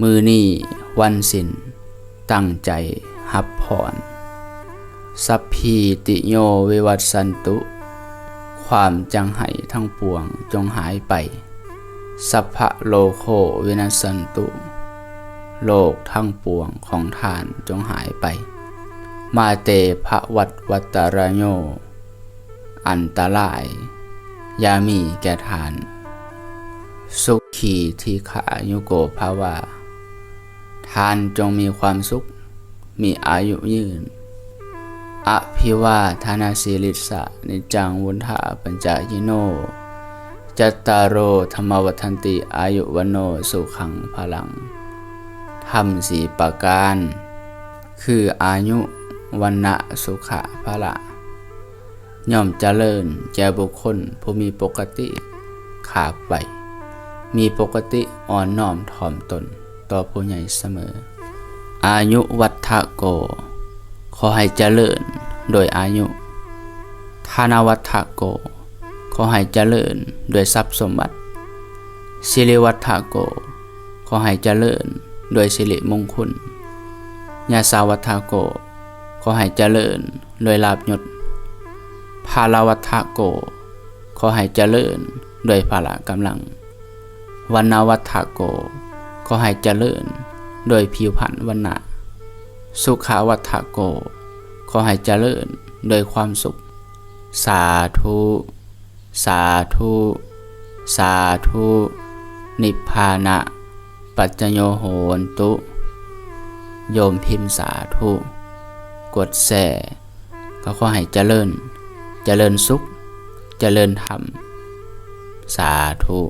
มือนี่วันศิลตั้งใจรับพรสัพพีติโยวิวัตสันตุความจังไห้ทั้งปวงจงหายไปสัพพะโลโควินัสสันตุโลกทั้งปวงของทานจงหายไปมาเตภวัตวัตรโยอันตรายยามีแก่ทานสุขีทีขายุโกภาวาทานจงมีความสุขมีอายุยืนอภิวาทนาสีลิสะนิจังวุฒาปัญจยิโนจัตตารโอธรรมวัฏันติอายุวโนสุขังพลังธรรมสี่ประการคืออายุวันนะสุขะพละย่อมเจริญแก่บุคคลผู้มีปกติขาบไวมีปกติอ่อนน้อมถ่อมตนต่อผู้ใหญ่เสมออายุวัฏโกขอให้เจริญโดยอายุธานวัฏโกขอให้เจริญโดยทรัพย์สมบัติสิริวัฏโกขอให้เจริญโดยสิริมงคลญาสาวัฏโกขอให้เจริญโดยลาภยศภาลวัฏโกขอให้เจริญโดยพละกำลังวรรณวัฏโกขอให้เจริญโดยผิวพรรณวรรณะสุขาวัฏโกขอให้เจริญโดยความสุขสาธุสาธุสาธุนิพพานะปัจจโยโหนตุโยมพิมพ์สาธุกดแส่ก็ขอให้เจริญสุขเจริญธรรมสาธุ